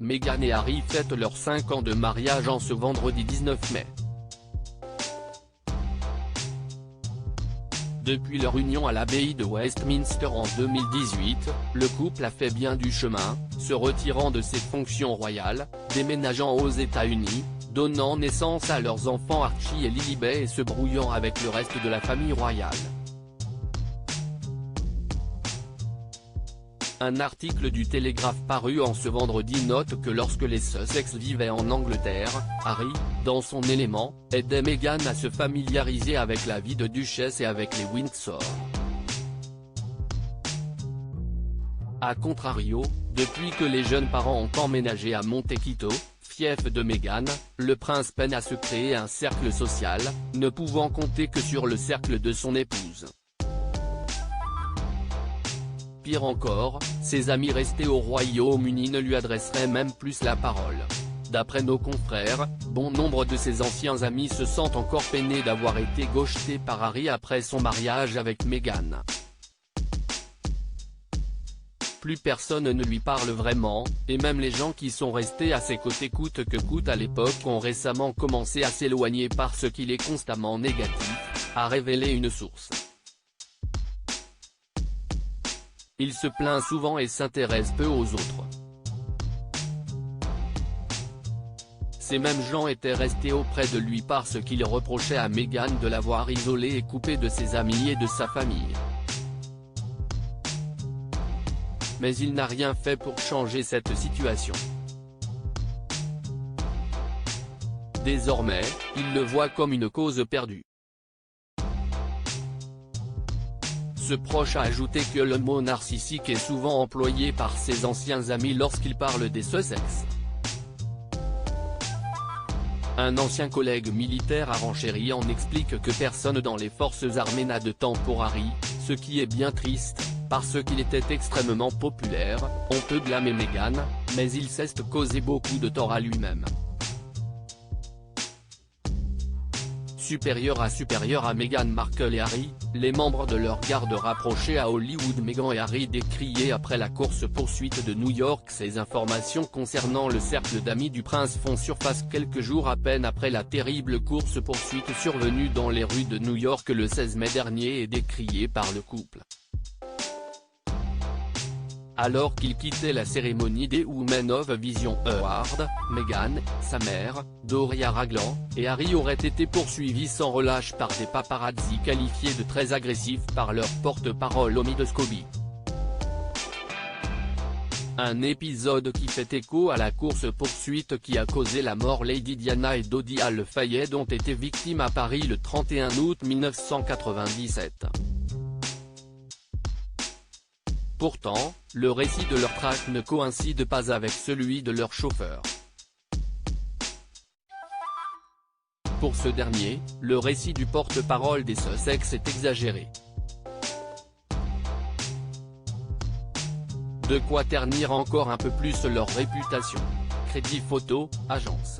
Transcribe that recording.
Meghan et Harry fêtent leurs 5 ans de mariage en ce vendredi 19 mai. Depuis leur union à l'abbaye de Westminster en 2018, le couple a fait bien du chemin, se retirant de ses fonctions royales, déménageant aux États-Unis, donnant naissance à leurs enfants Archie et Lilibet et se brouillant avec le reste de la famille royale. Un article du Télégraphe paru en ce vendredi note que lorsque les Sussex vivaient en Angleterre, Harry, dans son élément, aidait Meghan à se familiariser avec la vie de duchesse et avec les Windsor. A contrario, depuis que les jeunes parents ont emménagé à Montecito, fief de Meghan, le prince peine à se créer un cercle social, ne pouvant compter que sur le cercle de son épouse. Pire encore, ses amis restés au Royaume-Uni ne lui adresseraient même plus la parole. D'après nos confrères, bon nombre de ses anciens amis se sentent encore peinés d'avoir été gauchetés par Harry après son mariage avec Meghan. Plus personne ne lui parle vraiment, et même les gens qui sont restés à ses côtés coûte que coûte à l'époque ont récemment commencé à s'éloigner parce qu'il est constamment négatif, a révélé une source. Il se plaint souvent et s'intéresse peu aux autres. Ces mêmes gens étaient restés auprès de lui parce qu'il reprochait à Meghan de l'avoir isolé et coupé de ses amis et de sa famille. Mais il n'a rien fait pour changer cette situation. Désormais, il le voit comme une cause perdue. Ce proche a ajouté que le mot narcissique est souvent employé par ses anciens amis lorsqu'il parle des Sussex. Un ancien collègue militaire a renchéri en explique que personne dans les forces armées n'a de temps pour Harry, ce qui est bien triste, parce qu'il était extrêmement populaire. On peut blâmer Meghan, mais il s'est causé beaucoup de tort à lui-même. Supérieur à Meghan Markle et Harry, les membres de leur garde rapprochée à Hollywood Meghan et Harry décriés après la course-poursuite de New York. Ces informations concernant le cercle d'amis du prince font surface quelques jours à peine après la terrible course-poursuite survenue dans les rues de New York le 16 mai dernier et décriée par le couple. Alors qu'il quittait la cérémonie des Women of Vision Awards, Meghan, sa mère, Doria Ragland, et Harry auraient été poursuivis sans relâche par des paparazzi qualifiés de très agressifs par leur porte-parole Omid Scobie. Un épisode qui fait écho à la course-poursuite qui a causé la mort Lady Diana et Dodi Al-Fayed dont étaient victimes à Paris le 31 août 1997. Pourtant, le récit de leur traque ne coïncide pas avec celui de leur chauffeur. Pour ce dernier, le récit du porte-parole des Sussex est exagéré. De quoi ternir encore un peu plus leur réputation. Crédit Photo, agence.